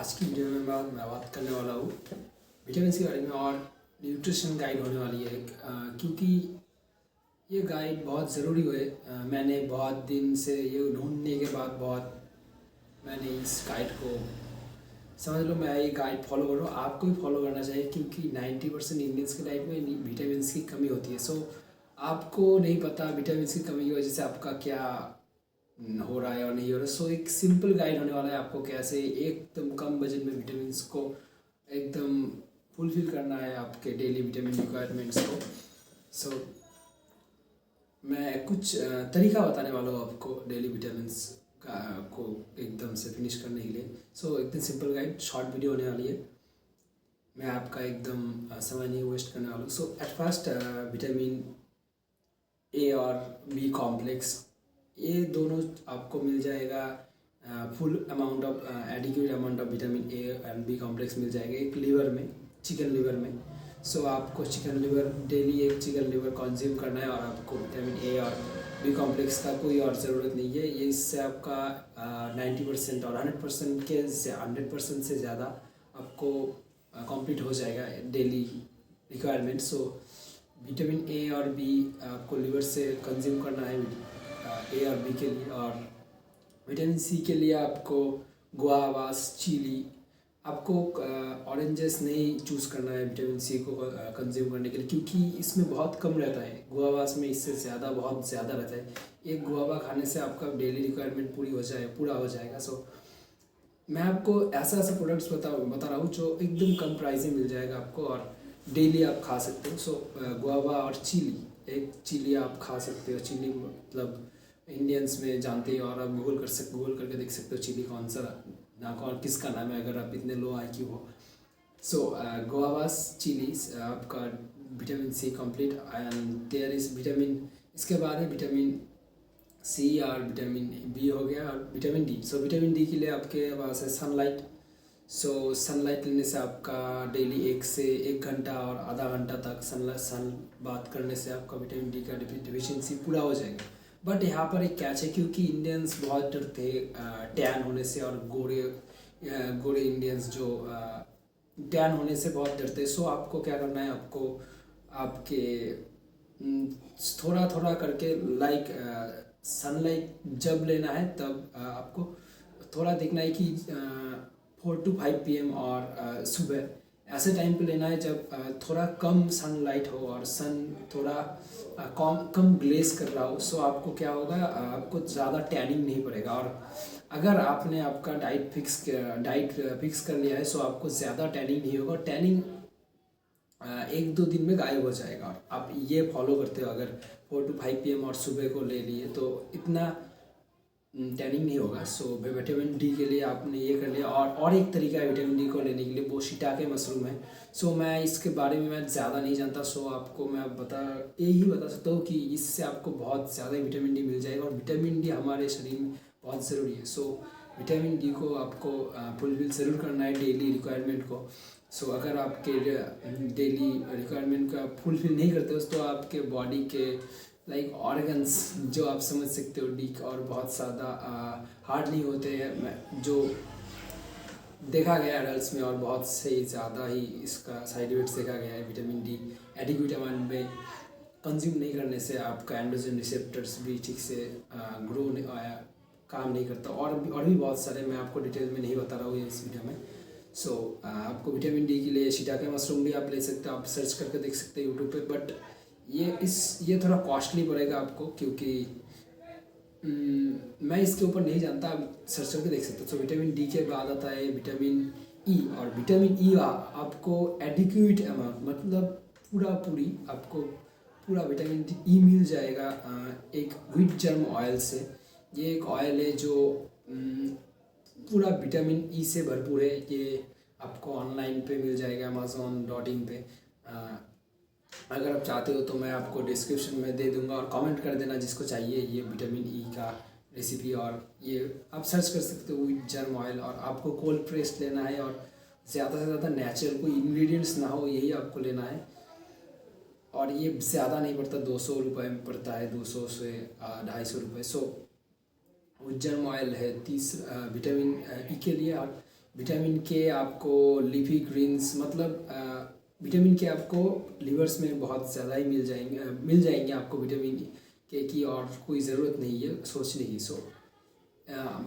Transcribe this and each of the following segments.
आज की वीडियो में मैं बात करने वाला हूँ विटामिन के बारे में और न्यूट्रिशन गाइड होने वाली है क्योंकि ये गाइड बहुत ज़रूरी हुए। मैंने बहुत दिन से ये ढूंढने के बाद मैंने इस गाइड को समझ लो, मैं ये गाइड फॉलो कर रहा हूँ। आपको भी फॉलो करना चाहिए क्योंकि 90% इंडियंस के डाइट में विटामिन की कमी होती है। सो आपको नहीं पता विटामिन की कमी की वजह से आपका क्या हो रहा है और नहीं हो रहा। सो एक सिंपल गाइड होने वाला है आपको कैसे एकदम कम बजट में विटामिन को एकदम फुलफिल करना है आपके डेली विटामिन रिक्वायरमेंट्स को। सो मैं कुछ तरीका बताने वाला हूँ आपको डेली विटामिन्स को एकदम से फिनिश करने के लिए। सो एकदम सिंपल गाइड, शॉर्ट वीडियो होने वाली है। मैं आपका एकदम समय नहीं वेस्ट करने वाला हूँ। So at first vitamin A और बी कॉम्प्लेक्स, ये दोनों आपको मिल जाएगा। Full amount of adequate amount of vitamin A and B complex मिल जाएगा एक लिवर में, चिकन लिवर में। सो आपको चिकन लिवर डेली एक चिकन लिवर कंज्यूम करना है और आपको विटामिन ए और बी कॉम्प्लेक्स का कोई और ज़रूरत नहीं है। ये इससे आपका 90% और 100% से ज़्यादा आपको कंप्लीट हो जाएगा daily requirement. So vitamin A और बी आपको लिवर से कंज्यूम करना है ए और बी के लिए। और विटामिन सी के लिए आपको गुआवास, चीली, आपको ऑरेंजेस नहीं चूज़ करना है विटामिन सी को कंज्यूम करने के लिए क्योंकि इसमें बहुत कम रहता है। गुआवास में इससे ज़्यादा, बहुत ज़्यादा रहता है। एक गुआवा खाने से आपका डेली रिक्वायरमेंट पूरा हो जाएगा। सो मैं आपको ऐसा प्रोडक्ट्स बता रहा हूँ जो एकदम कम प्राइस में मिल जाएगा आपको और डेली आप खा सकते हो। सो गुआवा और चिली, एक चिली आप खा सकते हो। चिली मतलब इंडियंस में जानते ही, और आप गूगल करके देख सकते हो चिली कौन सा कौन किसका नाम है अगर आप इतने लो IQ हो। सो गुआवास, चिलीज आपका vitamin C complete and there is vitamin. इसके बाद है विटामिन सी और विटामिन बी हो गया और vitamin D. So vitamin D के लिए आपके पास है सनलाइट। सो सनलाइट लेने से आपका डेली 1 से 1 घंटा और आधा घंटा तक सन बात करने से आपका विटामिन डी का डिफिशियंसी पूरा हो जाएगा। बट यहाँ पर एक कैच है क्योंकि इंडियंस बहुत डरते टैन होने से और गोरे इंडियंस जो टैन होने से बहुत डरते। सो आपको क्या करना है, आपको आपके थोड़ा थोड़ा करके सनलाइट जब लेना है तब आपको थोड़ा देखना है कि 4 to 5 PM और सुबह ऐसे टाइम पे लेना है जब थोड़ा कम सनलाइट हो और सन थोड़ा कम ग्लेज कर रहा हो। सो आपको क्या होगा, आपको ज़्यादा टैनिंग नहीं पड़ेगा। और अगर आपने आपका डाइट फिक्स कर लिया है सो आपको ज़्यादा टैनिंग नहीं होगा। टैनिंग 1-2 दिन में गायब हो जाएगा। और आप ये फॉलो करते हो अगर 4 to 5 PM और सुबह को ले लिए तो इतना टैनिंग नहीं होगा। सो विटामिन डी के लिए आपने ये कर लिया। और एक तरीका है विटामिन डी को लेने के लिए, वो शिटाके मशरूम है। सो मैं इसके बारे में मैं ज़्यादा नहीं जानता। सो आपको मैं यही बता सकता हूँ कि इससे आपको बहुत ज़्यादा विटामिन डी मिल जाएगा और विटामिन डी हमारे शरीर में बहुत ज़रूरी है। सो विटामिन डी को आपको फुलफिल ज़रूर करना है डेली रिक्वायरमेंट को। सो अगर आपके डेली रिक्वायरमेंट का फुलफिल नहीं करते हो तो आपके बॉडी के ऑर्गन्स जो आप समझ सकते हो डी और बहुत ज़्यादा हार्ड नहीं होते हैं, जो देखा गया एडल्ट्स में, और बहुत से ज़्यादा ही इसका साइड इफेक्ट्स देखा गया है। विटामिन डी एडिक्वेट अमाउंट में कंज्यूम नहीं करने से आपका एंड्रोजन रिसेप्टर्स भी ठीक से काम नहीं करता। और भी बहुत सारे मैं आपको डिटेल में नहीं बता रहा हूँ इस वीडियो में। सो आपको विटामिन डी के लिए शिटाके मशरूम भी आप ले सकते हो, आप सर्च करके देख सकते हैं यूट्यूब पे। बट ये थोड़ा कॉस्टली पड़ेगा आपको क्योंकि मैं इसके ऊपर नहीं जानता, आप सर्च करके देख सकते हो। तो विटामिन डी के बाद आता है विटामिन ई। और विटामिन ई आपको एडिक्वेट अमाउंट मतलब आपको पूरा विटामिन ई मिल जाएगा एक व्हीट जर्म ऑयल से। ये एक ऑयल है जो पूरा विटामिन ई से भरपूर है। ये आपको ऑनलाइन पे मिल जाएगा amazon.in पे। अगर आप चाहते हो तो मैं आपको डिस्क्रिप्शन में दे दूंगा और कमेंट कर देना जिसको चाहिए ये विटामिन ई का रेसिपी। और ये आप सर्च कर सकते हो व्हीट जर्म ऑयल। और आपको कोल्ड प्रेस्ड लेना है और ज़्यादा से ज़्यादा नेचुरल, कोई इंग्रेडिएंट्स ना हो, यही आपको लेना है। और ये ज़्यादा नहीं पड़ता, 200 रुपये में पड़ता है, 200 से 250 रुपये। सो व्हीट जर्म ऑयल है विटामिन ई के लिए। और विटामिन के आपको लीफी ग्रीन्स मतलब विटामिन के आपको लिवर्स में बहुत ज़्यादा ही मिल जाएंगे आपको विटामिन के की, और कोई ज़रूरत नहीं है सोचने की। सो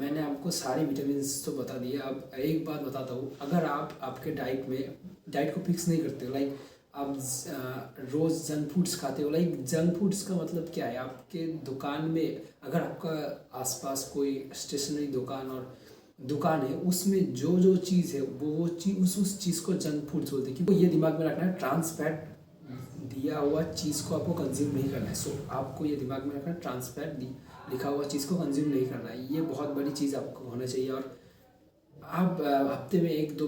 मैंने आपको सारे विटामिन्स तो बता दिए। अब एक बात बताता हूँ, अगर आप आपके डाइट को फिक्स नहीं करते हो, लाइक आप रोज़ जंक फूड्स खाते हो, लाइक जंक फूड्स का मतलब क्या है, आपके दुकान में अगर आपका आसपास कोई स्टेशनरी दुकान है, उसमें जो जो चीज़ है वो चीज़ उस चीज़ को जंक फूड्स बोलते हैं। क्योंकि ये दिमाग में रखना है, ट्रांस फैट दिया हुआ चीज़ को आपको कंज्यूम नहीं करना है। सो आपको ये दिमाग में रखना है, ट्रांस फैट लिखा हुआ चीज़ को कंज्यूम नहीं करना है। ये बहुत बड़ी चीज़ आपको होना चाहिए। और आप हफ्ते में एक दो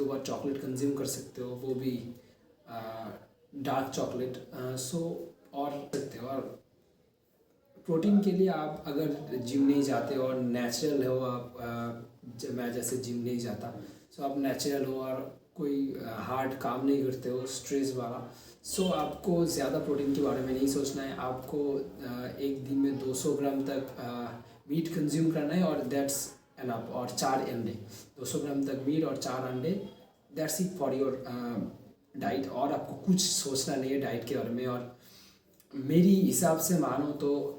बार चॉकलेट कंज्यूम कर सकते हो, वो भी डार्क चॉकलेट। और सकते हो। और प्रोटीन के लिए आप अगर जिम नहीं जाते और नेचुरल हो आप, मैं जैसे जिम नहीं जाता, सो आप नेचुरल हो और कोई हार्ड काम नहीं करते हो स्ट्रेस वाला, सो आपको ज़्यादा प्रोटीन के बारे में नहीं सोचना है। आपको एक दिन में 200 ग्राम तक मीट कंज्यूम करना है, और दैट्स एनफ। और 4 अंडे, 200 ग्राम तक मीट और 4 अंडे, that's it for your diet. और आपको कुछ सोचना नहीं है डाइट के बारे में। और मेरी हिसाब से मानो तो